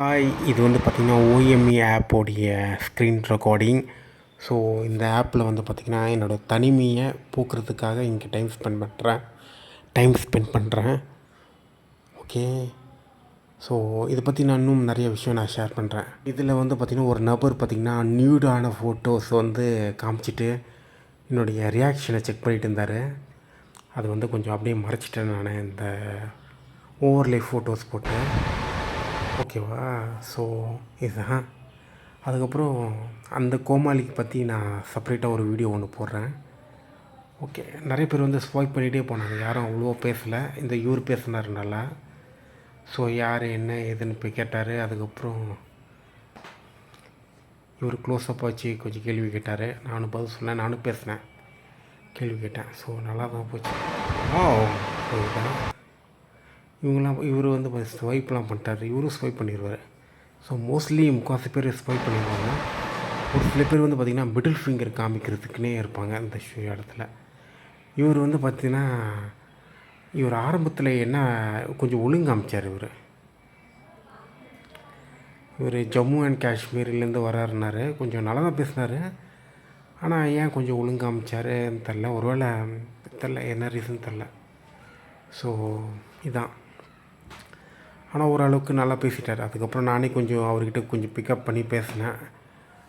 Hi, இது வந்து பார்த்திங்கன்னா ஓஎம்இ ஆப்போடைய ஸ்க்ரீன் ரெக்கார்டிங். ஸோ இந்த ஆப்பில் வந்து பார்த்திங்கன்னா என்னோடய தனிமையை போக்குறதுக்காக இங்கே டைம் ஸ்பெண்ட் பண்ணுறேன். ஓகே. ஸோ இதை பற்றி நான் இன்னும் நிறைய விஷயம் நான் ஷேர் பண்ணுறேன். இதில் வந்து பார்த்திங்கன்னா ஒரு நபர் பார்த்திங்கன்னா நியூடான ஃபோட்டோஸ் வந்து காமிச்சிட்டு என்னுடைய ரியாக்ஷனை செக் பண்ணிகிட்டு இருந்தார். அது வந்து கொஞ்சம் அப்படியே மறைச்சிட்டேன் நான் இந்த ஓவர்லே ஃபோட்டோஸ் போட்டு. ஓகேவா? ஸோ இதுதான். அதுக்கப்புறம் அந்த கோமாளிக்கு பற்றி நான் செப்ரேட்டாக ஒரு வீடியோ ஒன்று போடுறேன். ஓகே. நிறைய பேர் வந்து ஸ்வைப் பண்ணிகிட்டே போனாங்க. யாரும் அவ்வளோ பேசலை. இந்த இவர் பேசினார் நல்லா. ஸோ யார் என்ன ஏதுன்னு போய் கேட்டார். அதுக்கப்புறம் இவர் க்ளோஸ்அப் வச்சு கொஞ்சம் கேள்வி கேட்டார். நானும் பதில் சொன்னேன். நானும் பேசினேன், கேள்வி கேட்டேன். ஸோ நல்லா தான் போச்சு. ஸோ இதுதான். இவர் வந்து ஸ்வைப்லாம் பண்ணிட்டார். இவரும் ஸ்வைப் பண்ணிடுவார். ஸோ மோஸ்ட்லி முக்கால்வாசி பேர் ஸ்வைப் பண்ணிடுவாங்க. ஒரு சில பேர் வந்து பார்த்திங்கன்னா மிடில் ஃபிங்கர் காமிக்கிறதுக்குன்னே இருப்பாங்க இந்த இடத்துல. இவர் வந்து பார்த்திங்கன்னா இவர் ஆரம்பத்தில் என்ன கொஞ்சம் ஒழுங்கு காமிச்சார். இவர் ஜம்மு அண்ட் காஷ்மீர்லேருந்து வராருனாரு. கொஞ்சம் நல்லா தான் பேசினார். ஆனால் ஏன் கொஞ்சம் ஒழுங்கு காமிச்சாருன்னு தெரில. ஒருவேளை தெரில, என்ன ரீசன் தெரில. ஸோ இதான். ஆனால் ஓரளவுக்கு நல்லா பேசிட்டார். அதுக்கப்புறம் நானே கொஞ்சம் அவர்கிட்ட கொஞ்சம் பிக்கப் பண்ணி பேசினேன்.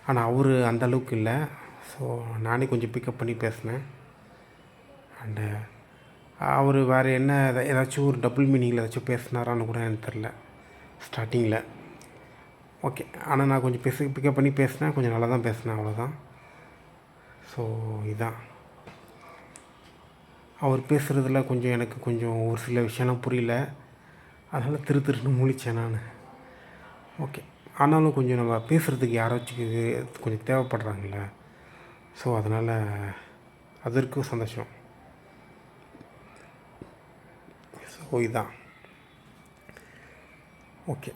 ஆனால் அவர் அந்தளவுக்கு இல்லை. ஸோ நானே கொஞ்சம் பிக்கப் பண்ணி பேசினேன். அண்டு அவர் வேறு என்ன ஏதாச்சும் ஒரு டபுள் மீனிங்கில் ஏதாச்சும் பேசினாரான்னு கூட எனக்கு தெரில ஸ்டார்டிங்கில். ஓகே. ஆனால் நான் கொஞ்சம் பிக்கப் பண்ணி பேசினேன். கொஞ்சம் நல்லா தான் பேசினேன், அவ்வளோதான். ஸோ இதான். அவர் பேசுகிறதுல கொஞ்சம் எனக்கு கொஞ்சம் ஒரு சில விஷயம்லாம் புரியல. அதனால் திருன்னு முழித்தேன் நான். ஓகே. ஆனாலும் கொஞ்சம் நம்ம பேசுகிறதுக்கு யாராச்சும் கொஞ்சம் தேவைப்படுறாங்கள. ஸோ அதனால் அதற்கும் சந்தோஷம். ஸோ இதுதான். ஓகே.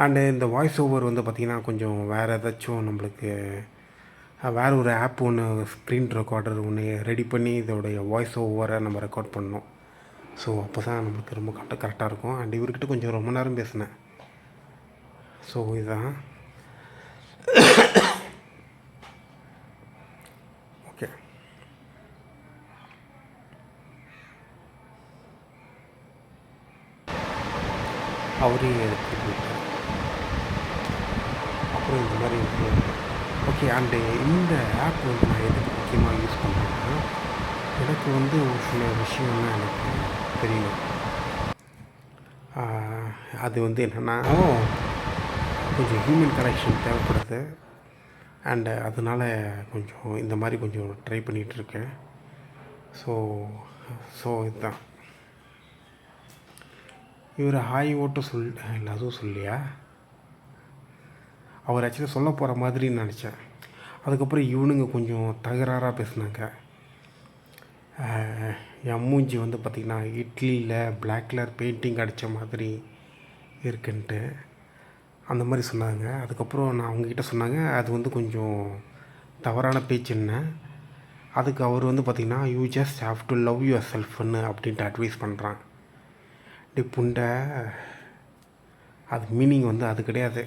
அண்டு இந்த வாய்ஸ் ஓவர் வந்து பார்த்திங்கன்னா கொஞ்சம் வேறு ஏதாச்சும் நம்மளுக்கு வேறு ஒரு ஆப் ஒன்று ஸ்க்ரீன் ரெக்கார்டர் ஒன்று ரெடி பண்ணி இதோடைய வாய்ஸ் ஓவரை நம்ம ரெக்கார்ட் பண்ணோம். ஸோ அப்போ தான் நம்மளுக்கு ரொம்ப கரெக்டாக இருக்கும். அண்ட் இவர்கிட்ட கொஞ்சம் ரொம்ப நேரம் பேசினேன். ஸோ இதுதான். ஓகே. அவரே எடுத்து போயிட்டார். அப்புறம் இந்த மாதிரி ஓகே. அண்டு இந்த ஆப் வந்து நான் எதுக்கு முக்கியமாக யூஸ் பண்ணுறேன்னா, எனக்கு வந்து ஒரு சில விஷயம்லாம் எனக்கு தெரியும். அது வந்து என்னென்னா கொஞ்சம் ஹியூமன் கனெக்ஷன் தேவைப்படுது. அண்டு அதனால் கொஞ்சம் இந்த மாதிரி கொஞ்சம் ட்ரை பண்ணிகிட்ருக்கேன். ஸோ இதுதான். இவர் ஹாய் ஓட்டும் இல்லை, அதுவும் சொல்லியா. அவர் ஆக்சுவலி சொல்ல போகிற மாதிரின்னு நினச்சேன். அதுக்கப்புறம் இவனுங்க கொஞ்சம் தகராறாக பேசுனாங்க. என் மூஞ்சி வந்து பார்த்திங்கன்னா இட்லியில் பிளாக் கலர் பெயிண்டிங் அடித்த மாதிரி இருக்குன்ட்டு அந்த மாதிரி சொன்னாங்க. அதுக்கப்புறம் நான் அவங்கக்கிட்ட சொன்னாங்க அது வந்து கொஞ்சம் தவறான பேச்சுன்னு. அதுக்கு அவர் வந்து பார்த்திங்கன்னா you just have to love your செல்ஃப்னு அப்படின்ட்டு அட்வைஸ் பண்ணுறான். புண்டை, அது மீனிங் வந்து அது கிடையாது.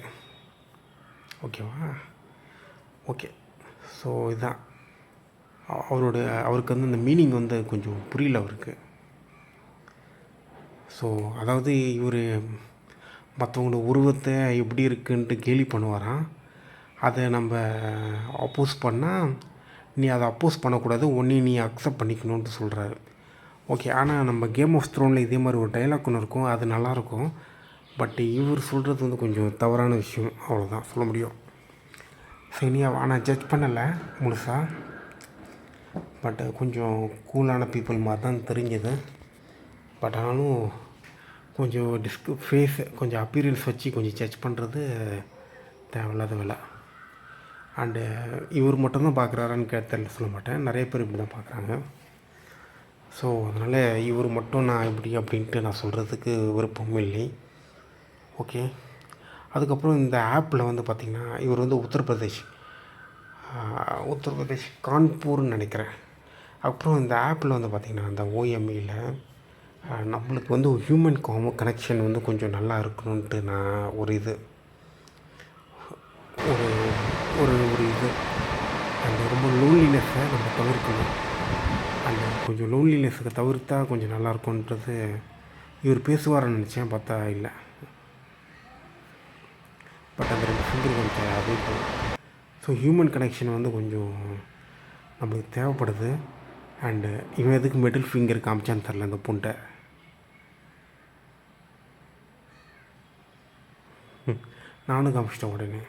ஓகேவா? ஓகே. ஸோ இதுதான். அவருக்கு வந்து அந்த மீனிங் வந்து கொஞ்சம் புரியல அவருக்கு. ஸோ அதாவது இவர் மற்றவங்களோட உருவத்தை எப்படி இருக்குன்ட்டு கேலி பண்ணுவாராம். அதை நம்ம அப்போஸ் பண்ணால் நீ அதை அப்போஸ் பண்ணக்கூடாது, ஒன்றே நீ அக்செப்ட் பண்ணிக்கணுன்ட்டு சொல்கிறாரு. ஓகே. ஆனால் நம்ம கேம் ஆஃப் த்ரோனில் இதே மாதிரி ஒரு டைலாக் ஒன்று இருக்கும், அது நல்லாயிருக்கும். பட் இவர் சொல்கிறது வந்து கொஞ்சம் தவறான விஷயம், அவ்வளோதான் சொல்ல முடியும். சரியா? ஆனால் ஜட்ஜ் பண்ணலை முழுசாக. பட் கொஞ்சம் கூலான பீப்புள் மாதிரி தான் தெரிஞ்சது. பட் ஆனாலும் கொஞ்சம் ஃபேஸ் கொஞ்சம் அப்பீரியன்ஸ் வச்சு கொஞ்சம் ஜட்ஜ் பண்ணுறது தேவையில்லாத வேலை. அண்டு இவர் மட்டும்தான் பார்க்குறாரான்னு தெரியல, சொல்ல மாட்டேன். நிறைய பேர் இப்படி தான் பார்க்குறாங்க. ஸோ அதனால் இவர் மட்டும் நான் இப்படி அப்படின்ட்டு நான் சொல்கிறதுக்கு விருப்பம் இல்லை. ஓகே. அதுக்கப்புறம் இந்த ஆப்பில் வந்து பார்த்திங்கன்னா இவர் வந்து உத்தரப்பிரதேஷ் கான்பூர்னு நினைக்கிறேன். அப்புறம் இந்த ஆப்பில் வந்து பார்த்திங்கன்னா அந்த ஓஎம்இயில் நம்மளுக்கு வந்து ஒரு ஹியூமன் கனெக்ஷன் வந்து கொஞ்சம் நல்லா இருக்கணுன்ட்டு நான் ஒரு இது ஒரு ஒரு ஒரு இது அந்த ரொம்ப லோன்லினெஸ்ஸை நம்ம தவிர்க்கணும். அந்த கொஞ்சம் லோன்லினெஸ்ஸை தவிர்த்தா கொஞ்சம் நல்லாயிருக்குன்றது இவர் பேசுவார்னு நினச்சேன், பார்த்தா இல்லை. பட் அந்த 2 ஃபிங்கர் காமிச்சார், அதே போல். ஸோ ஹியூமன் கனெக்ஷன் வந்து கொஞ்சம் நம்மளுக்கு தேவைப்படுது. அண்டு இவன் எதுக்கு மிடில் ஃபிங்கர் காமிச்சான்னு தெரில அந்த பொண்ணை. நானும் காமிச்சிட்டேன் உடனே.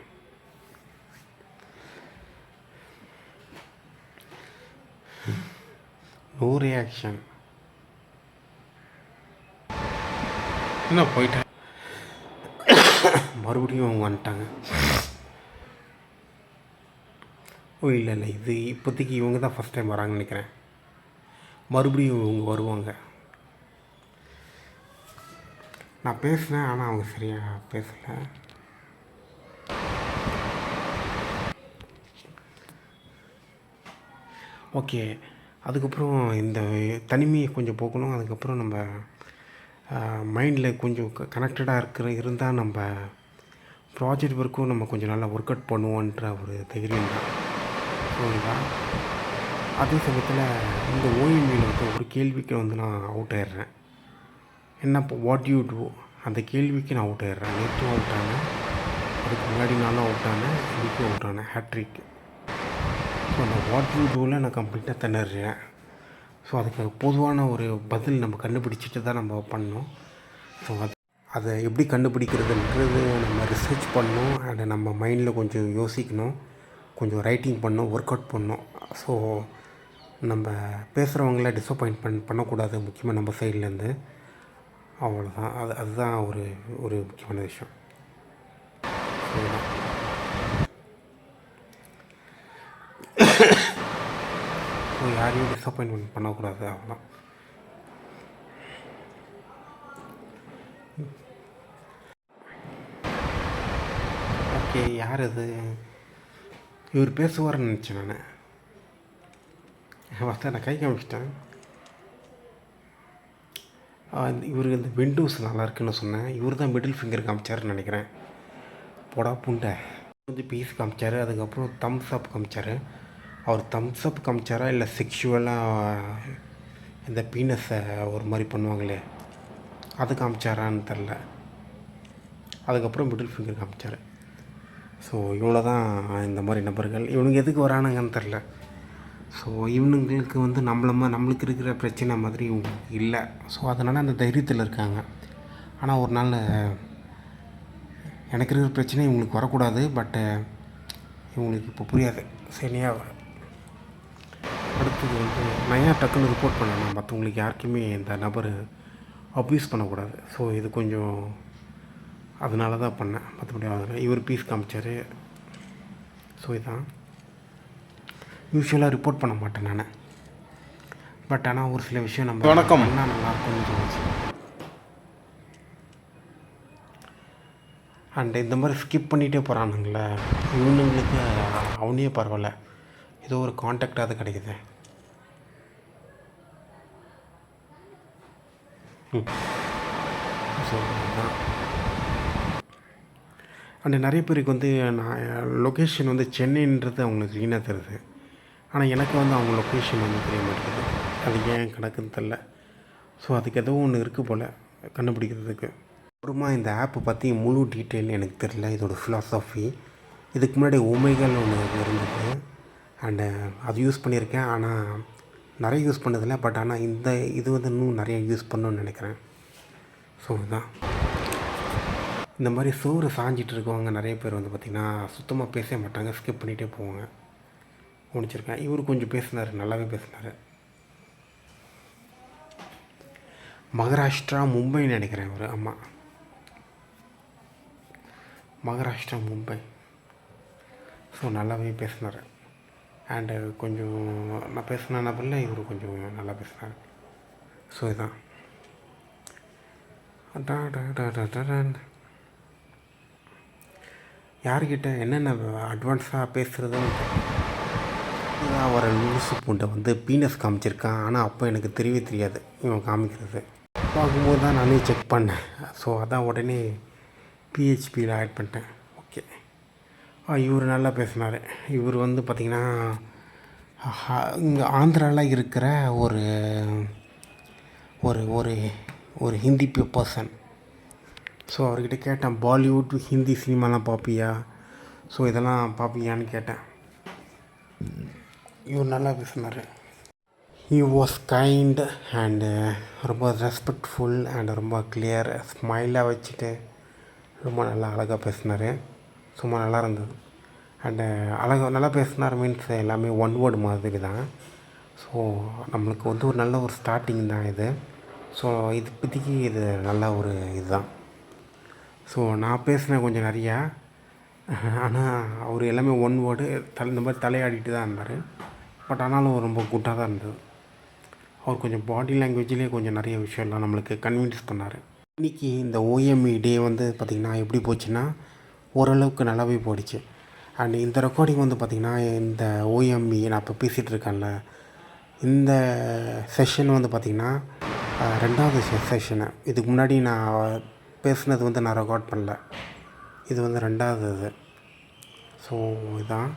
No reaction. என்ன போயிட்டேன், மறுபடியும் அவங்க வந்துட்டாங்க. ஓ இல்லை, இது இப்போதைக்கு இவங்க தான் ஃபஸ்ட் டைம் வராங்கன்னு நினைக்கிறேன். மறுபடியும் இவங்க வருவாங்க. நான் பேசினேன், ஆனால் அவங்க சரியாக பேசலை. ஓகே, அதுக்கப்புறம் இந்த தனிமையை கொஞ்சம் போக்கணும். அதுக்கப்புறம் நம்ம மைண்டில் கொஞ்சம் கனெக்டடாக இருந்தால் நம்ம ப்ராஜெக்ட் ஒர்க்கும் நம்ம கொஞ்சம் நல்லா ஒர்க் அவுட் பண்ணுவோன்ற ஒரு தைரியம் தான். ஓகேங்களா? அதே சமயத்தில் இந்த ஓஎம்இயில் வந்து ஒரு கேள்விக்கு வந்து நான் அவுட் ஆயிடுறேன். என்ன வாட் யூ டூ, அந்த கேள்விக்கு நான் அவுட் ஆயிடுறேன். நேற்றும் அவுட் ஆனேன், அதுக்கு முன்னாடி நானும் அவுட் ஆனேன், இன்றைக்கும் அவுட் ஆனேன், ஹேட்ரிக். ஸோ அந்த வாட் யூ டூவில் நான் கம்ப்ளீட்டாக திணறேன். ஸோ அதுக்கு பொதுவான ஒரு பதில் நம்ம கண்டுபிடிச்சிட்டு தான் நம்ம பண்ணணும். ஸோ அதை எப்படி கண்டுபிடிக்கிறதுன்றது நம்ம ரிசர்ச் பண்ணணும். அதை நம்ம மைண்டில் கொஞ்சம் யோசிக்கணும், கொஞ்சம் ரைட்டிங் பண்ணணும், ஒர்க் அவுட் பண்ணணும். ஸோ நம்ம பேசுகிறவங்கள டிஸப்பாயிண்ட் பண்ணக்கூடாது, முக்கியமாக நம்ம சைட்லேருந்து. அவ்வளோதான். அதுதான் ஒரு முக்கியமான விஷயம். ஸோ யாரையும் டிஸப்பாயின்மெண்ட் பண்ணக்கூடாது, அவ்வளோதான். ஓகே, யார் அது? இவர் பேசுவார்னு நினச்சேன் நான். ஃபஸ்ட்டு நான் கை காமிச்சிட்டேன். இவருக்கு இந்த விண்டோஸ் நல்லா இருக்குன்னு சொன்னேன். இவர் தான் மிடில் ஃபிங்கர் காமிச்சாருன்னு நினைக்கிறேன். போடா புண்டை. வந்து பீஸ் காமிச்சார், அதுக்கப்புறம் தம்ஸ் அப் காமிச்சார். அவர் தம்ஸ் அப் காமிச்சாரா இல்லை செக்ஷுவலாக இந்த பீனஸை ஒரு மாதிரி பண்ணுவாங்களே அது காமிச்சாரான்னு தெரில. அதுக்கப்புறம் மிடில் ஃபிங்கர் காமிச்சார். ஸோ இவ்வளோ தான் இந்த மாதிரி நபர்கள். இவனுங்க எதுக்கு வரானுங்கன்னு தெரில. ஸோ இவனுங்களுக்கு வந்து நம்மளுக்கு இருக்கிற பிரச்சனை மாதிரி இவங்களுக்கு இல்லை. ஸோ அதனால் அந்த தைரியத்தில் இருக்காங்க. ஆனால் ஒரு நாள் எனக்கு இருக்கிற பிரச்சனை இவங்களுக்கு வரக்கூடாது. பட்டு இவங்களுக்கு இப்போ புரியாது. சரியாக அடுத்தது வந்து நான் ஏன் டக்குன்னு ரிப்போர்ட் பண்ணேன், மற்றவங்களுக்கு யாருக்குமே இந்த நபர் அப்யூஸ் பண்ணக்கூடாது. ஸோ இது கொஞ்சம் அதனால தான் பண்ணேன், மற்றபடி அதில் இவர் பீஸ் காமிச்சார். ஸோ இதான் யூஸ்வலாக ரிப்போர்ட் பண்ண மாட்டேன் நான். பட் ஆனால் ஒரு சில விஷயம் நம்ம வணக்கம் என்ன நல்லாயிருக்கும்னு தோணுச்சு. அண்ட் இந்த மாதிரி ஸ்கிப் பண்ணிகிட்டே போகிறானுங்களே இவனுங்களுக்கு அவனே பரவாயில்ல, ஏதோ ஒரு கான்டாக்டாவது கிடைக்குது. ஸோ அதுதான். அண்ட் நிறைய பேருக்கு வந்து நான் லொக்கேஷன் வந்து சென்னைன்றது அவங்களுக்கு க்ளீனாக தெரியுது. ஆனால் எனக்கு வந்து அவங்க லொக்கேஷன் வந்து தெரிய மாட்டேங்குது. அது ஏன் கணக்குன்னு தெரில. ஸோ அதுக்கு ஏதோ ஒன்று இருக்குது போல் கண்டுபிடிக்கிறதுக்கு. அப்புறமா இந்த ஆப்பை பற்றி முழு டீட்டெயில் எனக்கு தெரில, இதோட ஃபிலாசபி. இதுக்கு முன்னாடி ஒமேகான்னு ஒன்று இருந்தது. அண்டு அது யூஸ் பண்ணியிருக்கேன், ஆனால் நிறைய யூஸ் பண்ணதில்லை. பட் ஆனால் இது வந்து இன்னும் நிறைய யூஸ் பண்ணணுன்னு நினைக்கிறேன். ஸோ இதுதான். இந்த மாதிரி சோறு சாஞ்சிட்டு இருக்கவங்க நிறைய பேர் வந்து பார்த்திங்கன்னா சுத்தமாக பேச மாட்டாங்க, ஸ்கிப் பண்ணிகிட்டே போவாங்க. முடிச்சிருக்கேன். இவர் கொஞ்சம் பேசினார், நல்லாவே பேசினார். மகாராஷ்டிரா மும்பைன்னு நினைக்கிறேன் இவர். ஆமாம், மகாராஷ்டிரா மும்பை. ஸோ நல்லாவே பேசினார். அண்டு கொஞ்சம் நான் பேசின நபரில் இவர் கொஞ்சம் நல்லா பேசினார். ஸோ இதுதான். யார்கிட்ட என்னென்ன அட்வான்ஸாக பேசுகிறதுன்னு அவரை லூசு பூண்டை வந்து பீனஸ் காமிச்சிருக்கான். ஆனால் அப்போ எனக்கு தெரியவே தெரியாது இவன் காமிக்கிறது. பார்க்கும்போது தான் நானே செக் பண்ணேன். ஸோ அதான் உடனே பிஹெச்பியில் ஆட் பண்ணிட்டேன். ஓகே. இவர் நல்லா பேசினார். இவர் வந்து பார்த்திங்கன்னா இங்கே ஆந்திராவில் இருக்கிற ஒரு ஒரு ஒரு ஒரு ஹிந்தி பர்சன். ஸோ அவர்கிட்ட கேட்டேன், பாலிவுட் ஹிந்தி சினிமாலாம் பார்ப்பியா, ஸோ இதெல்லாம் பார்ப்பியான்னு கேட்டேன். இவர் நல்லா பேசினார். ஹி வாஸ் கைண்ட் அண்டு ரொம்ப ரெஸ்பெக்ட்ஃபுல் அண்ட் ரொம்ப கிளியர் ஸ்மைலாக வச்சுட்டு ரொம்ப நல்லா அழகாக பேசினார். சும்மா நல்லா இருந்தது. அண்டு நல்லா பேசினார் மீன்ஸ் எல்லாமே ஒன் வேர்டு மாதிரி தான். ஸோ நம்மளுக்கு வந்து ஒரு நல்ல ஒரு ஸ்டார்டிங் தான் இது. ஸோ இது இப்போதைக்கு இது நல்ல ஒரு இதுதான். ஸோ நான் பேசினேன் கொஞ்சம் நிறையா. ஆனால் அவர் எல்லாமே ஒன் வேர்டு இந்த மாதிரி தலையாடிட்டு தான் இருந்தார். பட் ஆனாலும் ரொம்ப குட்டாக தான் இருந்தது. அவர் கொஞ்சம் பாடி லாங்குவேஜ்லேயே கொஞ்சம் நிறைய விஷயம்லாம் நம்மளுக்கு கன்வின்ஸ் பண்ணார். இன்றைக்கி இந்த ஓஎம்இ டே வந்து பார்த்திங்கன்னா எப்படி போச்சுன்னா ஓரளவுக்கு நல்லாவே போயிடுச்சு. அண்ட் இந்த ரெக்கார்டிங் வந்து பார்த்திங்கன்னா இந்த ஓஎம்இ நான் இப்போ பேசிகிட்டு இருக்கேன்ல, இந்த செஷன் வந்து பார்த்திங்கன்னா 2வது செஷனு. இதுக்கு முன்னாடி நான் பேசுனது வந்து நான் ரெக்கார்ட் பண்ணல. இது வந்து 2வது இது. ஸோ இதான்.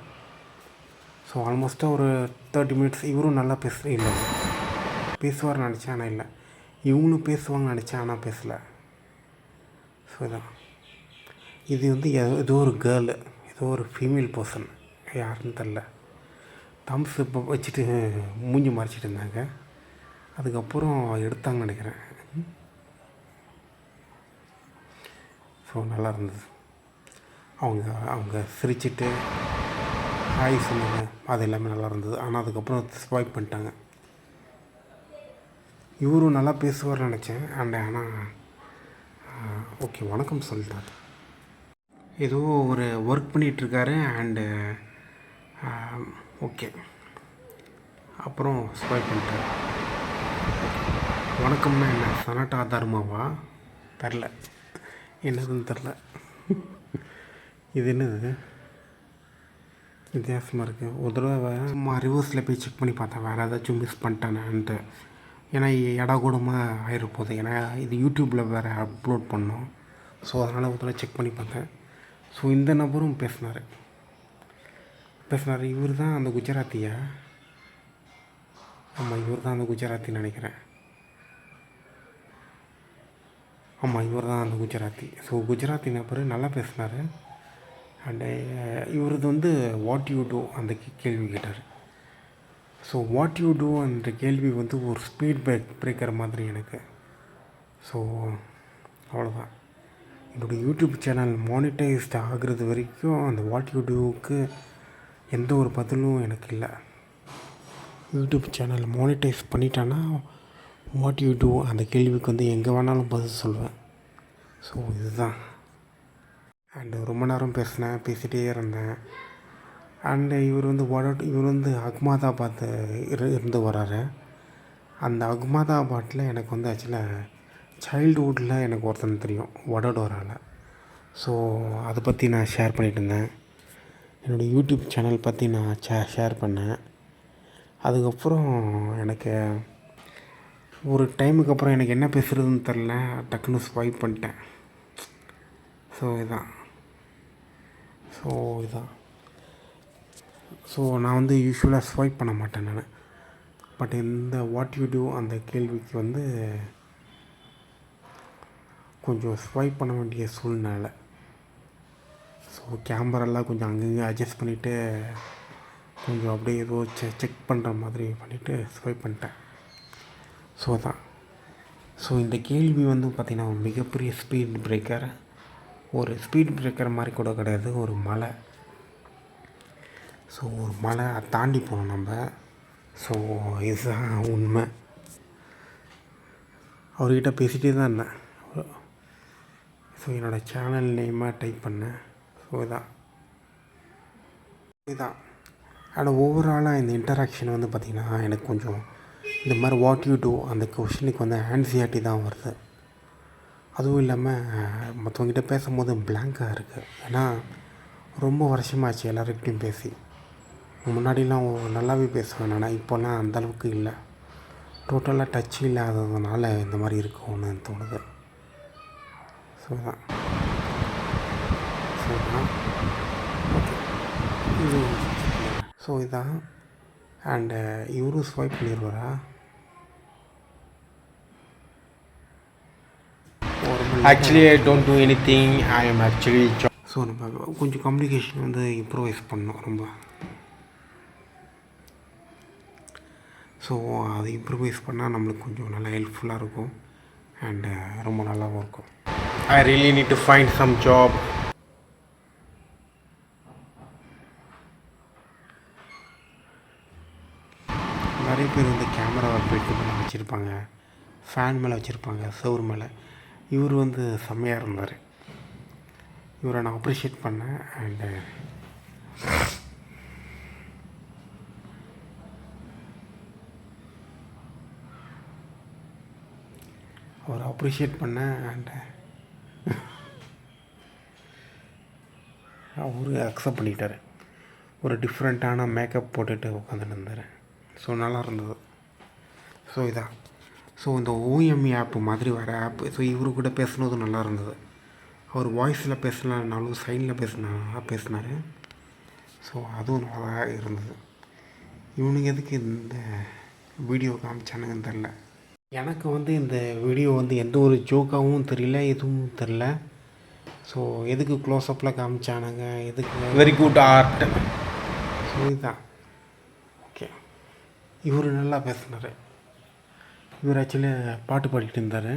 ஸோ ஆல்மோஸ்ட்டாக ஒரு 30 மினிட்ஸ். இவரும் நல்லா இல்லை பேசுவார்னு நினச்சேன், ஆனால் இல்லை. இவங்களும் பேசுவாங்கன்னு நினச்சேன், ஆனால் பேசலை. ஸோ இதான். இது வந்து ஏதோ ஒரு கேர்ளு, ஏதோ ஒரு ஃபீமேல் பர்சன், யாருன்னு தெரில. தம்ஸ் இப்போ வச்சுட்டு மூஞ்சி மறைச்சிட்டு இருந்தாங்க. அதுக்கப்புறம் எடுத்தாங்கன்னு நினைக்கிறேன். ஸோ நல்லா இருந்தது. அவங்க சிரிச்சிட்டு ஹாய் சொன்னாங்க, அது எல்லாமே நல்லா இருந்தது. ஆனால் அதுக்கப்புறம் ஸ்வைப் பண்ணிட்டாங்க. இவரும் நல்லா பேசுவார்னு நினச்சேன். ஆனால் ஓகே வணக்கம் சொல்லிட்டார். ஏதோ ஒரு ஒர்க் பண்ணிகிட்ருக்காரு. அண்டு ஓகே அப்புறம் ஸ்வைப் பண்ணிட்டார். வணக்கம்னா என்ன, சனாட்டா தர்மாவா? தெரில, என்னதுன்னு தெரில. இது என்னது வித்தியாசமாக இருக்குது. ஒரு தடவை சும்மா ரிவர்ஸில் போய் செக் பண்ணி பார்த்தேன் வேறு ஏதாச்சும் மிஸ் பண்ணிட்டேனான்ட்டு. ஏன்னா கூடமாக ஆகிருப்போது. ஏன்னா இது யூடியூப்பில் வேறு அப்லோட் பண்ணோம். ஸோ அதனால் ஒரு தடவை செக் பண்ணி பார்த்தேன். ஸோ இந்த நபரும் பேசினார். இவர் தான் அந்த குஜராத்தியா? ஆமாம், இவர் தான் அந்த குஜராத்தின்னு நினைக்கிறேன். ஆமாம், இவர் தான் அந்த குஜராத்தி. ஸோ குஜராத்தி நபர் நல்லா பேசினார். அண்டு இவரது வந்து வாட் யூ டூ அந்த கேள்வி கேட்டார். ஸோ வாட் யூ டூ அந்த கேள்வி வந்து ஒரு ஸ்பீட் பிரேக்கர் மாதிரி எனக்கு. ஸோ அவ்வளோதான். என்னோடய யூடியூப் சேனல் மானிட்டைஸ்ட் ஆகிறது வரைக்கும் அந்த வாட் யூ டூவுக்கு எந்த ஒரு பதிலும் எனக்கு இல்லை. யூடியூப் சேனல் மானிட்டைஸ் பண்ணிட்டான்னா வாட் யூ டூ அந்த கேள்விக்கு வந்து எங்கே வேணாலும் பதில் சொல்லுவேன். ஸோ இதுதான். அண்டு ரொம்ப நேரம் பேசிகிட்டே இருந்தேன். அண்டு இவர் வந்து அகமதாபாத் இருந்து வராரு. அந்த அகமதாபாத்தில் எனக்கு வந்து ஆக்சுவலாக சைல்டுஹுட்டில் எனக்கு ஒருத்தன் தெரியும், வடோடராவில். ஸோ அதை பற்றி நான் ஷேர் பண்ணிகிட்டு இருந்தேன். என்னோடய யூடியூப் சேனல் பற்றி நான் ஷேர் பண்ணேன். அதுக்கப்புறம் எனக்கு ஒரு டைமுக்கு அப்புறம் எனக்கு என்ன பேசுகிறதுன்னு தெரில, டக்குன்னு ஸ்வைப் பண்ணிட்டேன். ஸோ இதுதான். ஸோ நான் வந்து யூஸ்வலாக ஸ்வைப் பண்ண மாட்டேன் நான். பட் இந்த வாட் யூ டூ அந்த கேள்விக்கு வந்து கொஞ்சம் ஸ்வைப் பண்ண வேண்டிய சூழ்நிலை. ஸோ கேமரெல்லாம் கொஞ்சம் அங்கங்கே அட்ஜஸ்ட் பண்ணிவிட்டு கொஞ்சம் அப்படியே ஏதோ செக் பண்ணுற மாதிரி பண்ணிவிட்டு ஸ்வைப் பண்ணிட்டேன். ஸோ தான். ஸோ இந்த கேள்வி வந்து பார்த்திங்கன்னா ஒரு மிகப்பெரிய ஸ்பீட் பிரேக்கர். ஒரு ஸ்பீட் பிரேக்கர் மாதிரி கூட கிடையாது, ஒரு மலை. ஸோ ஒரு மலை தாண்டி போனோம் நம்ம. ஸோ இதுதான் உண்மை. அவர்கிட்ட பேசிகிட்டே தான் இருந்தேன். ஸோ என்னோடய சேனல் நேமாக டைப் பண்ணேன். ஸோ இதுதான். ஆனால் ஓவராலாக இந்த இன்டராக்ஷன் வந்து பார்த்திங்கன்னா எனக்கு கொஞ்சம் இந்த மாதிரி வாட் யூ டூ அந்த கொஷினுக்கு வந்து ஆன்சியாட்டி தான் வருது. அதுவும் இல்லாமல் மற்றவங்கிட்ட பேசும்போது பிளாங்காக இருக்குது. ஏன்னா ரொம்ப வருஷமாச்சு எல்லாருக்கிட்டையும் பேசி. முன்னாடிலாம் நல்லாவே பேசுவேன் நான், இப்போல்லாம் அந்தளவுக்கு இல்லை. டோட்டலாக டச் இல்லாததுனால இந்த மாதிரி இருக்கும்னு தோணுது. ஸோ தான் ஓகே இது ஸோ இதான். அண்டு இவரும் ஸ்வைப் பண்ணிடுவாரா? Actually, I don't do anything. I am actually so நம்ம கொஞ்சம் கம்யூனிகேஷன் வந்து இம்ப்ரூவைஸ் பண்ணோம் ரொம்ப. ஸோ அது இம்ப்ரூவைஸ் பண்ணால் நம்மளுக்கு கொஞ்சம் நல்லா ஹெல்ப்ஃபுல்லாக இருக்கும் அண்டு ரொம்ப நல்லாவும் இருக்கும். I really need to find some job. நிறைய பேர் வந்து கேமராவை பெட்டு மேலே வச்சுருப்பாங்க, ஃபேன் மேலே வச்சுருப்பாங்க, சவுர் மேலே. இவர் வந்து செம்மையாக இருந்தார். இவரை நான் அப்ரிஷியேட் பண்ணேன். அண்டு அவரை அப்ரிஷியேட் பண்ணேன். அண்டு அவரு அக்செப்ட் பண்ணிட்டார். ஒரு டிஃப்ரெண்ட்டான மேக்கப் போட்டுட்டு உட்காந்துட்டு இருந்தார். ஸோ நல்லா இருந்தது. ஸோ இதான். ஸோ இந்த ஓஎம்இ ஆப்பு மாதிரி வர ஆப்பு. ஸோ இவரு கூட பேசுனதும் நல்லா இருந்தது. அவர் வாய்ஸில் பேசலனாலும் சைனில் பேசினார். ஸோ அதுவும் நல்லா இருந்தது. இவனுக்கு எதுக்கு இந்த வீடியோ காமிச்சானுங்கன்னு தெரில. எனக்கு வந்து இந்த வீடியோ வந்து எந்த ஒரு ஜோக்காகவும் தெரியல, எதுவும் தெரில. ஸோ எதுக்கு க்ளோஸ்அப்பில் காமிச்சானுங்க, எதுக்கு Very good art. ஸோ இதுதான். ஓகே, இவர் நல்லா பேசினார். இவர் ஆக்சுவலி பாட்டு பாடிட்டு இருந்தார்.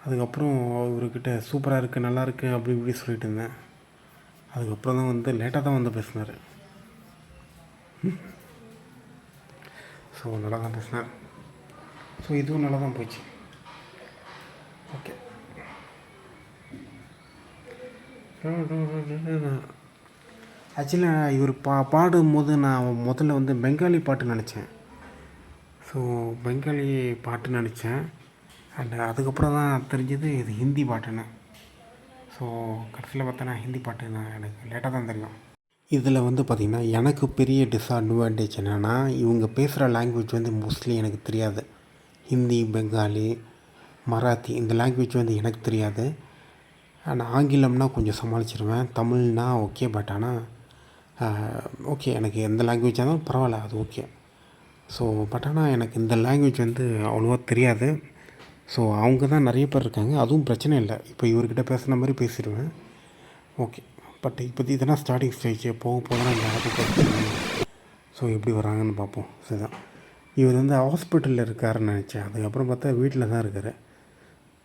அதுக்கப்புறம் இவர்கிட்ட சூப்பராக இருக்குது, நல்லா இருக்குது அப்படி இப்படி சொல்லிட்டு இருந்தேன். அதுக்கப்புறம் தான் வந்து லேட்டாக தான் வந்து பேசினார். ஸோ நல்லா தான் பேசினார். ஸோ இதுவும் நல்லா தான் போச்சு. ஓகே, ஆக்சுவலி இவர் பாடும்போது நான் முதல்ல வந்து பெங்காலி பாட்டு நினச்சேன். ஸோ பெங்காலி பாட்டு நினச்சேன். அண்ட் அதுக்கப்புறம் தான் தெரிஞ்சது இது ஹிந்தி பாட்டுன்னு. ஸோ கடைசியில் பார்த்தா ஹிந்தி பாட்டு நான் எனக்கு லேட்டாக தான் தெரியும். இதில் வந்து பார்த்திங்கன்னா எனக்கு பெரிய டிஸ்அட்வான்டேஜ் என்னென்னா, இவங்க பேசுகிற லாங்குவேஜ் வந்து மோஸ்ட்லி எனக்கு தெரியாது. ஹிந்தி, பெங்காலி, மராத்தி இந்த லாங்குவேஜ் வந்து எனக்கு தெரியாது. அண்ட் ஆங்கிலம்னா கொஞ்சம் சமாளிச்சிருவேன். தமிழ்னா ஓகே, பட் ஆனால் ஓகே எனக்கு எந்த லாங்குவேஜாக இருந்தாலும் பரவாயில்ல, அது ஓகே. ஸோ பட் ஆனால் எனக்கு இந்த லாங்குவேஜ் வந்து அவ்வளோவா தெரியாது. ஸோ அவங்க தான் நிறைய பேர் இருக்காங்க, அதுவும் பிரச்சனை இல்லை. இப்போ இவர்கிட்ட பேசுன மாதிரி பேசிடுவேன். ஓகே, பட் இப்போது இதெல்லாம் ஸ்டார்டிங் ஸ்டேஜ். போக போகலாம் இந்த ஆப்பு. ஸோ எப்படி வராங்கன்னு பார்ப்போம். சரிதான். இவர் வந்து ஹாஸ்பிட்டலில் இருக்காருன்னு நினச்சேன். அதுக்கப்புறம் பார்த்தா வீட்டில் தான் இருக்கார்.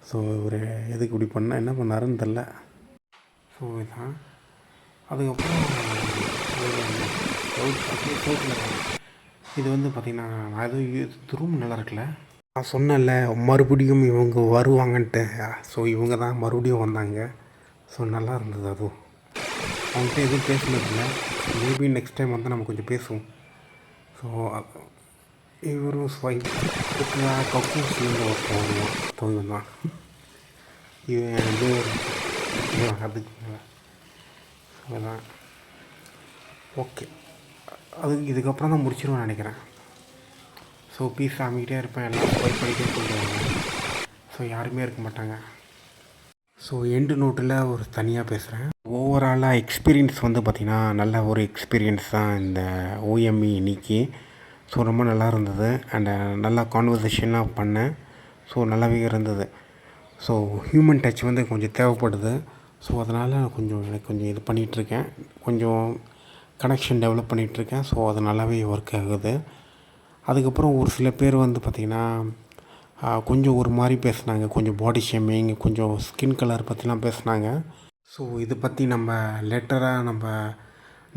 ஸோ இவர் எதுக்கு இப்படி பண்ணால் என்ன பண்ணாருன்னு தெரில. ஸோ இதுதான். அதுக்கப்புறம் இது வந்து பார்த்திங்கன்னா நான் எதுவும் ரூம் நல்லா இருக்குல்ல. நான் சொன்னேன்ல மறுபடியும் இவங்க வருவாங்கன்ட்டு. ஸோ இவங்க தான் மறுபடியும் வந்தாங்க. ஸோ நல்லா இருந்தது. அதுவும் அவங்கள்ட்ட எதுவும் பேசுனதில்ல. மேபி நெக்ஸ்ட் டைம் வந்து நம்ம கொஞ்சம் பேசுவோம். ஸோ இவரும் ஸ்வைப் கக்கூஸ் ஒருத்தவங்க தான். இவன் வந்து அதுக்கு அதுதான் ஓகே. இதுக்கப்புறம் தான் முடிச்சிடுவேன் நினைக்கிறேன். ஸோ பீஸ் காமிக்கிட்டே இருப்பேன், எல்லாம் ஸ்வைப் பண்ணிகிட்டே போயிடுவாங்க. ஸோ யாருமே இருக்க மாட்டாங்க. ஸோ எண்டு நோட்டில் ஒரு தனியாக பேசுகிறேன். ஓவராலாக எக்ஸ்பீரியன்ஸ் வந்து பார்த்திங்கன்னா நல்ல ஒரு எக்ஸ்பீரியன்ஸ் தான் இந்த ஓஎம்இ இன்னைக்கு. ஸோ ரொம்ப நல்லா இருந்தது. அண்டு நல்லா கான்வர்சேஷனாக பண்ணேன். ஸோ நல்லாவே இருந்தது. ஸோ ஹியூமன் டச் வந்து கொஞ்சம் தேவைப்படுது. ஸோ அதனால் எனக்கு கொஞ்சம் இது பண்ணிகிட்ருக்கேன். கொஞ்சம் கனெக்ஷன் டெவலப் பண்ணிகிட்ருக்கேன். ஸோ அது நல்லாவே ஒர்க் ஆகுது. அதுக்கப்புறம் ஒரு சில பேர் வந்து பார்த்திங்கன்னா கொஞ்சம் ஒரு மாதிரி பேசுனாங்க. கொஞ்சம் பாடி ஷேமிங், கொஞ்சம் ஸ்கின் கலர் பற்றிலாம் பேசுனாங்க. ஸோ இதை பற்றி நம்ம லேட்டராக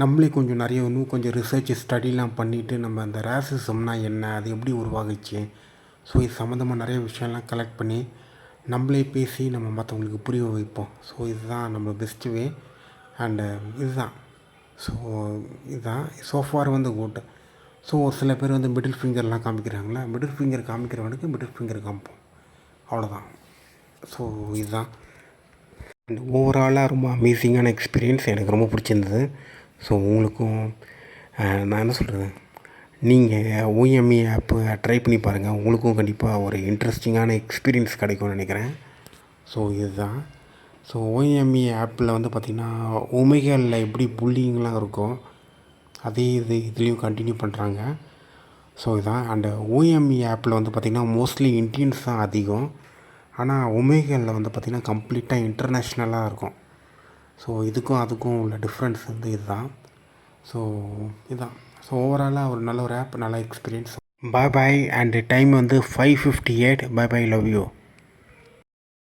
நம்மளே கொஞ்சம் நிறைய இன்னும் கொஞ்சம் ரிசர்ச் ஸ்டடிலாம் பண்ணிவிட்டு நம்ம அந்த ரேசிசம்னா என்ன, அது எப்படி உருவாகுச்சு, ஸோ இது சம்மந்தமாக நிறைய விஷயம்லாம் கலெக்ட் பண்ணி நம்மளே பேசி நம்ம மற்றவங்களுக்கு புரிய வைப்போம். ஸோ இதுதான் நம்ம பெஸ்ட்டு வே. அண்டு இதுதான். ஸோ இதுதான் சோஃபார் வந்து குட். ஸோ ஒரு சில பேர் வந்து மிடில் ஃபிங்கர்லாம் காமிக்கிறாங்களா, மிடில் ஃபிங்கர் காமிக்கிறவனுக்கு மிடில் ஃபிங்கர் காமிப்போம், அவ்வளோதான். ஸோ இதுதான். அண்ட் ஓவராலாக ரொம்ப அமேசிங்கான எக்ஸ்பீரியன்ஸ். எனக்கு ரொம்ப பிடிச்சிருந்தது. ஸோ உங்களுக்கும் நான் என்ன சொல்கிறது, நீங்கள் ஓஎம்இ ஆப்பு ட்ரை பண்ணி பாருங்கள். உங்களுக்கும் கண்டிப்பாக ஒரு இன்ட்ரெஸ்டிங்கான எக்ஸ்பீரியன்ஸ் கிடைக்கும்னு நினைக்கிறேன். ஸோ இதுதான். ஸோ ஓஎம்இ ஆப்பில் வந்து பார்த்திங்கன்னா ஒமேகாவில் எப்படி புல்லிங்லாம் இருக்கும் அதே இதுலேயும் கண்டினியூ பண்ணுறாங்க. ஸோ இதுதான். அண்டு ஓஎம்இ ஆப்பில் வந்து பார்த்திங்கன்னா மோஸ்ட்லி இண்டியன்ஸ் தான் அதிகம். ஆனால் ஒமேகாவில் வந்து பார்த்திங்கன்னா கம்ப்ளீட்டாக இன்டர்நேஷ்னலாக இருக்கும். ஸோ இதுக்கும் அதுக்கும் உள்ள டிஃப்ரென்ஸ் வந்து இதுதான். ஸோ இதுதான். ஸோ ஓவராலாக ஒரு நல்ல ஒரு ஆப், நல்ல experience. Bye bye. And time வந்து 5:58. பாய் பாய், லவ் யூ.